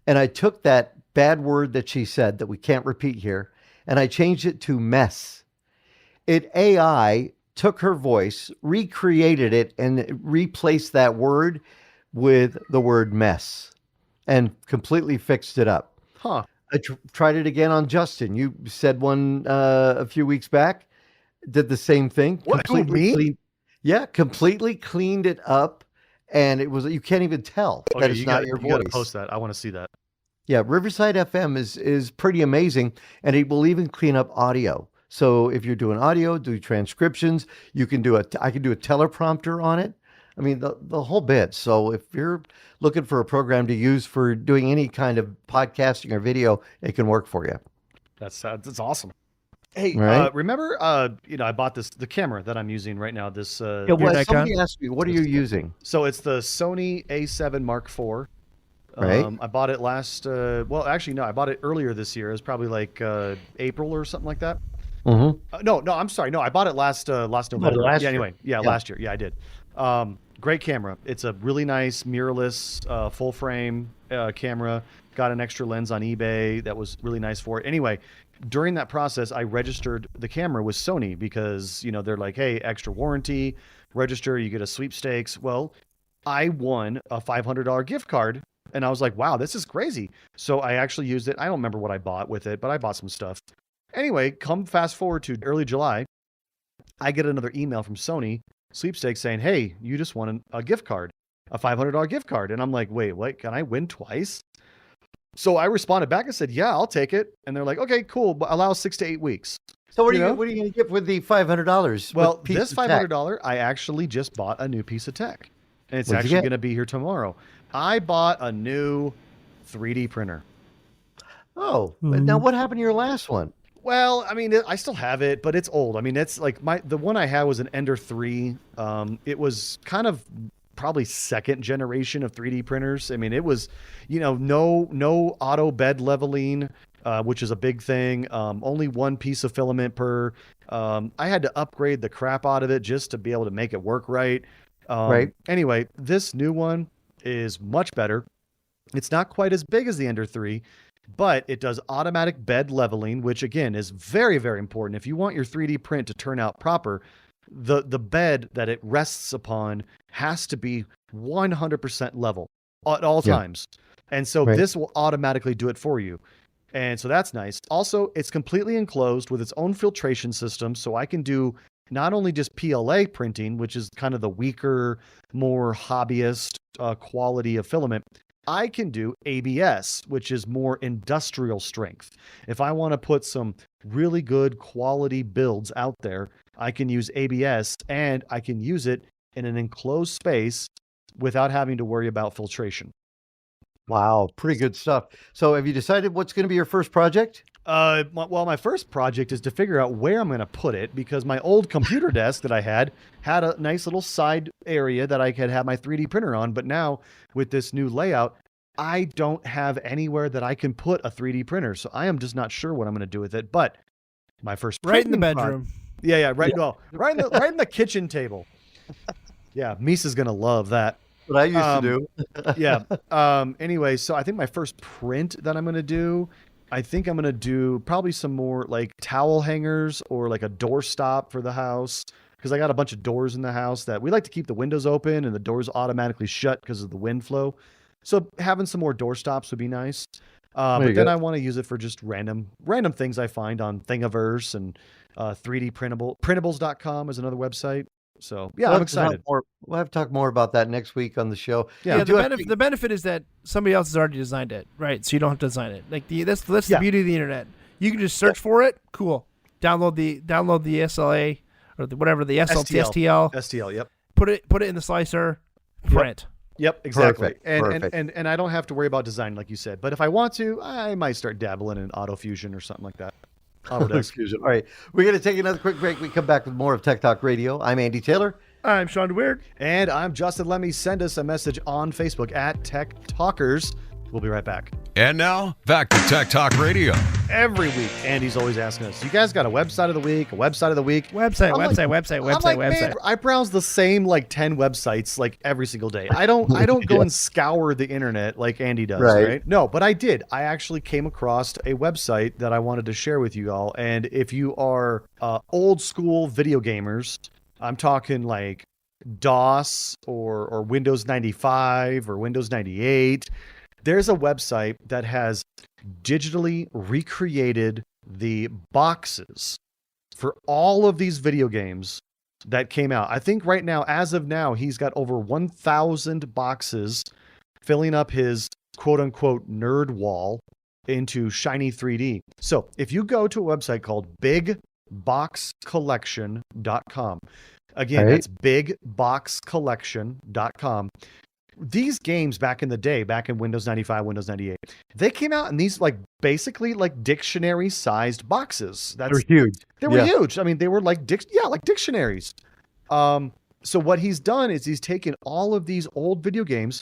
and I took that bad word that she said that we can't repeat here, and I changed it to mess. AI took her voice, recreated it, and replaced that word with the word mess and completely fixed it up. Huh. I tried it again on Justin. You said one a few weeks back, did the same thing. What, me? Completely cleaned it up, and it was, you can't even tell that it's not your voice. You got to post that. I want to see that. Yeah, Riverside FM is pretty amazing, and it will even clean up audio. So if you're doing audio, do transcriptions, I can do a teleprompter on it. I mean, the whole bit. So if you're looking for a program to use for doing any kind of podcasting or video, it can work for you. That's awesome. Hey, right? remember, I bought the camera that I'm using right now. Somebody asked me, what are you using? So it's the Sony A7 Mark IV. Right. I bought it I bought it earlier this year. It was probably like April or something like that. Mm-hmm. No, I'm sorry. No, I bought it last November. Last year. anyway. Yeah, last year. Yeah, I did. Great camera. It's a really nice mirrorless full frame camera. Got an extra lens on eBay that was really nice for it. Anyway, during that process, I registered the camera with Sony because, they're like, hey, extra warranty, register, you get a sweepstakes. Well, I won a $500 gift card, and I was like, wow, this is crazy. So I actually used it. I don't remember what I bought with it, but I bought some stuff. Anyway, come fast forward to early July, I get another email from Sony sweepstakes saying, hey, you just won a gift card, a $500 gift card. And I'm like, wait, what? Can I win twice? So I responded back and said, yeah, I'll take it. And they're like, okay, cool, but allow 6 to 8 weeks. So what are you going to get with the $500? Well, this $500, I actually just bought a new piece of tech. and it's What'd you actually get? going to be here tomorrow. I bought a new 3D printer. Oh, now what happened to your last one? Well, I mean, I still have it, but it's old. I mean, it's like the one I had was an Ender 3. It was kind of probably second generation of 3D printers. I mean, it was, no auto bed leveling, which is a big thing. Only one piece of filament per. I had to upgrade the crap out of it just to be able to make it work right. Right. Anyway, this new one is much better. It's not quite as big as the Ender 3, but it does automatic bed leveling, which again is very, very important. If you want your 3D print to turn out proper, the bed that it rests upon has to be 100% level at all times. And so this will automatically do it for you. And so that's nice. Also, it's completely enclosed with its own filtration system. So I can do not only just PLA printing, which is kind of the weaker, more hobbyist quality of filament. I can do ABS, which is more industrial strength. If I want to put some really good quality builds out there, I can use ABS, and I can use it in an enclosed space without having to worry about filtration. Wow, pretty good stuff. So have you decided what's going to be your first project? My first project is to figure out where I'm going to put it, because my old computer desk that I had a nice little side area that I could have my 3D printer on. But now with this new layout, I don't have anywhere that I can put a 3D printer. So I am just not sure what I'm going to do with it. But my first Right in the printing bedroom. right in the kitchen table. Yeah, Misa's going to love that. What I used to do. Yeah. Anyway, so I think my first print that I'm going to do, I think I'm going to do probably some more like towel hangers or like a door stop for the house. Because I got a bunch of doors in the house that we like to keep the windows open and the doors automatically shut because of the wind flow. So having some more door stops would be nice. But then I want to use it for just random things I find on Thingiverse, and 3D printables.com is another website. So yeah, I'm excited. We'll have to talk more about that next week on the show. Yeah, the benefit is that somebody else has already designed it, right? So you don't have to design it. Like that's the beauty of the internet. You can just search for it. Cool. Download the SLA or whatever the STL. STL. Yep. Put it in the slicer. Print. Yep, exactly. Perfect. And I don't have to worry about design like you said. But if I want to, I might start dabbling in AutoFusion or something like that. Autodesk. All right, we're going to take another quick break. We come back with more of Tech Talk Radio. I'm Andy Taylor. I'm Shawn DeWeird. And I'm Justin. Let me send us a message on Facebook at Tech Talkers. We'll be right back. And now, back to Tech Talk Radio. Every week, Andy's always asking us, you guys got a website of the week, Website. Man, I browse the same like 10 websites like every single day. I don't go and scour the internet like Andy does, right? No, but I did. I actually came across a website that I wanted to share with you all. And if you are old school video gamers, I'm talking like DOS or Windows 95 or Windows 98, there's a website that has digitally recreated the boxes for all of these video games that came out. I think right now, as of now, he's got over 1,000 boxes filling up his quote unquote nerd wall into shiny 3D. So if you go to a website called bigboxcollection.com, again, that's bigboxcollection.com. These games back in the day, back in Windows 95, Windows 98, they came out in these like basically like dictionary sized boxes. They were huge. They were huge. I mean, they were like dictionaries. So what he's done is he's taken all of these old video games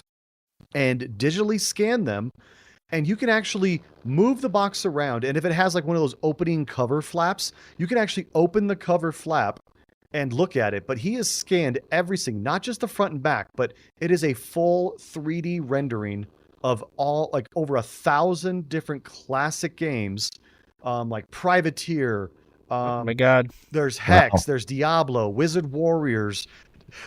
and digitally scanned them, and you can actually move the box around. And if it has like one of those opening cover flaps, you can actually open the cover flap and look at it. But he has scanned everything, not just the front and back, but it is a full 3D rendering of all like over 1,000 different classic games, like Privateer. Oh my God. There's Hex, there's Diablo, Wizard Warriors,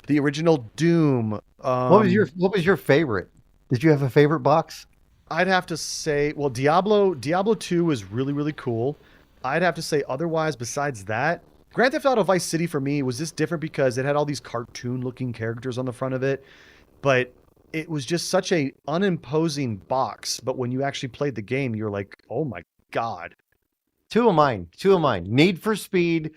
the original Doom. What was your favorite? Did you have a favorite box? I'd have to say, well, Diablo 2 is really, really cool. I'd have to say otherwise, besides that, Grand Theft Auto Vice City for me was just different because it had all these cartoon-looking characters on the front of it, but it was just such a unimposing box. But when you actually played the game, you're like, oh my God. Two of mine. Need for Speed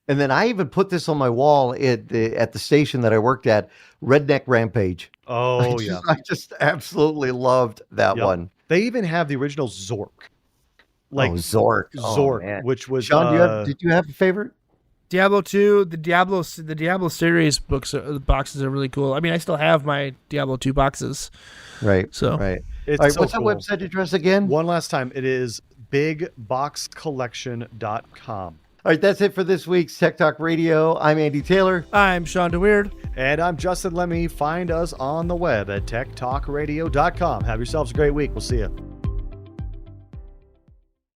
And then I even put this on my wall at the station that I worked at, Redneck Rampage. Oh, I just absolutely loved that one. They even have the original Zork. Zork. Zork, which was... Shawn, did you have a favorite? Diablo 2, the Diablo series boxes are really cool. I mean, I still have my Diablo 2 boxes. Right. So right. It's All right, so what's cool. that website address again? One last time. It is bigboxcollection.com. All right, that's it for this week's Tech Talk Radio. I'm Andy Taylor. I'm Shawn DeWeird. And I'm Justin Lemmy. Find us on the web at techtalkradio.com. Have yourselves a great week. We'll see you.